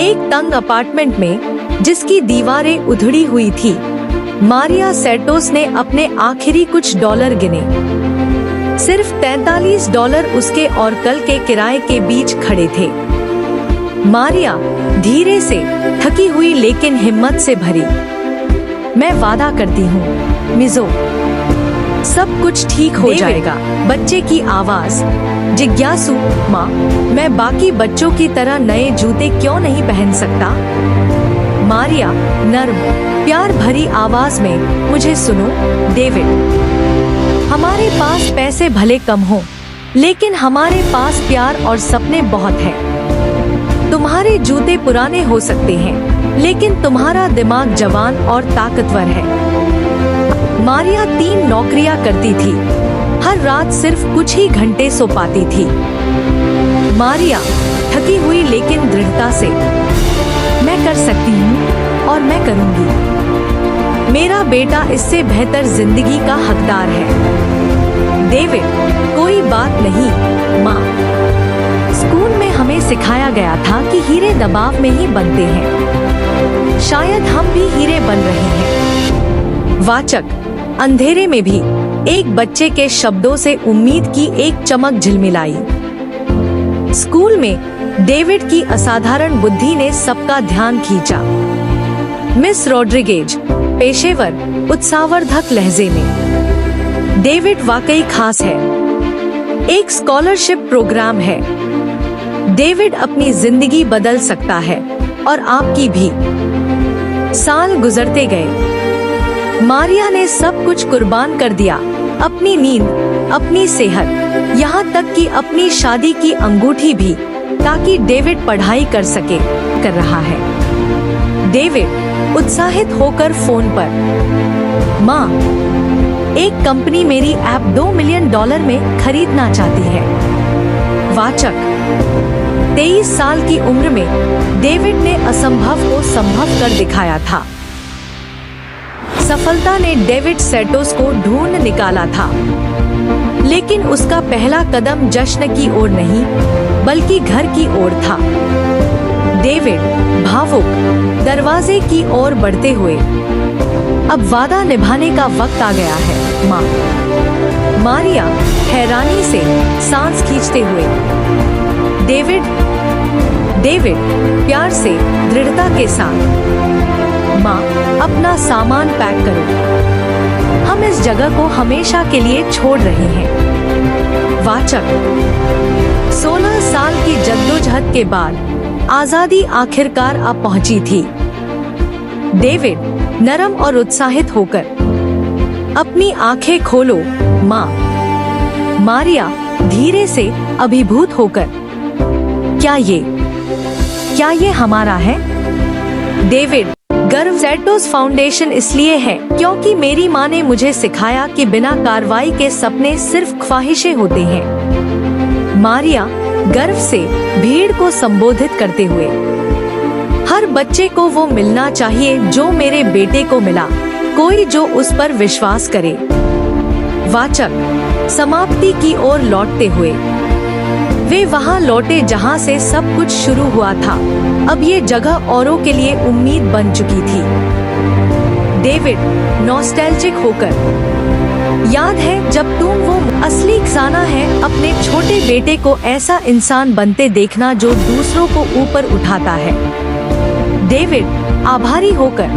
एक तंग अपार्टमेंट में जिसकी दीवारें उधड़ी हुई थी, मारिया सैटोस ने अपने आखिरी कुछ डॉलर गिने। सिर्फ $43 उसके और कल के किराए के बीच खड़े थे। मारिया धीरे से, थकी हुई लेकिन हिम्मत से भरी, मैं वादा करती हूँ मिजो, सब कुछ ठीक हो जाएगा। बच्चे की आवाज, जिज्ञासु, माँ, मैं बाकी बच्चों की तरह नए जूते क्यों नहीं पहन सकता? मारिया नर्म, प्यार भरी आवाज में, मुझे सुनो डेविड, हमारे पास पैसे भले कम हो, लेकिन हमारे पास प्यार और सपने बहुत हैं। तुम्हारे जूते पुराने हो सकते हैं, लेकिन तुम्हारा दिमाग जवान और ताकतवर है। मारिया 3 नौकरियां करती थी, हर रात सिर्फ कुछ ही घंटे सो पाती थी। मारिया थकी हुई लेकिन दृढ़ता से, मैं कर सकती हूँ और मैं करूँगी। मेरा बेटा इससे बेहतर जिंदगी का हकदार है। डेविड, कोई बात नहीं माँ, स्कूल में हमें सिखाया गया था कि हीरे दबाव में ही बनते हैं। शायद हम भी हीरे बन रहे हैं। वाचक, अंधेरे में भी एक बच्चे के शब्दों से उम्मीद की एक चमक झिलमिलाई। स्कूल में डेविड की असाधारण बुद्धि ने सबका ध्यान खींचा। मिस रॉड्रिगेज, पेशेवर, उत्साहवर्धक लहजे में, डेविड वाकई खास है। एक स्कॉलरशिप प्रोग्राम है। डेविड अपनी जिंदगी बदल सकता है और आपकी भी। साल गुजरते गए। मारिया ने सब कुछ कुर्बान कर दिया, अपनी नींद, अपनी सेहत, यहाँ तक कि अपनी शादी की अंगूठी भी, ताकि डेविड पढ़ाई कर सके। कर रहा है। डेविड उत्साहित होकर फोन पर, माँ, एक कंपनी मेरी ऐप $2 मिलियन में खरीदना चाहती है। वाचक, 23 साल की उम्र में डेविड ने असंभव को संभव कर दिखाया था। सफलता ने डेविड सैटोस को ढूंढ निकाला था, लेकिन उसका पहला कदम जश्न की ओर नहीं, बल्कि घर की ओर था। डेविड भावुक, दरवाजे की ओर बढ़ते हुए, अब वादा निभाने का वक्त आ गया है माँ। मारिया हैरानी से सांस खींचते हुए, डेविड प्यार से, दृढ़ता के साथ, माँ, अपना सामान पैक करो, हम इस जगह को हमेशा के लिए छोड़ रहे हैं। वाचक, 16 साल की जद्दोजहद के बाद आजादी आखिरकार आ पहुंची थी। डेविड नरम और उत्साहित होकर, अपनी आंखें खोलो माँ। मारिया धीरे से, अभिभूत होकर, क्या ये हमारा है? डेविड गर्व, सैटोस फाउंडेशन इसलिए है क्योंकि मेरी माँ ने मुझे सिखाया कि बिना कार्रवाई के सपने सिर्फ ख्वाहिशें होते हैं। मारिया गर्व से, भीड़ को संबोधित करते हुए, हर बच्चे को वो मिलना चाहिए जो मेरे बेटे को मिला, कोई जो उस पर विश्वास करे। वाचक, समाप्ति की ओर लौटते हुए, वे वहां लौटे जहां से सब कुछ शुरू हुआ था। अब ये जगह औरों के लिए उम्मीद बन चुकी थी। डेविड नॉस्टैल्जिक होकर, याद है जब तुम वो असली खजाना है, अपने छोटे बेटे को ऐसा इंसान बनते देखना जो दूसरों को ऊपर उठाता है। डेविड आभारी होकर,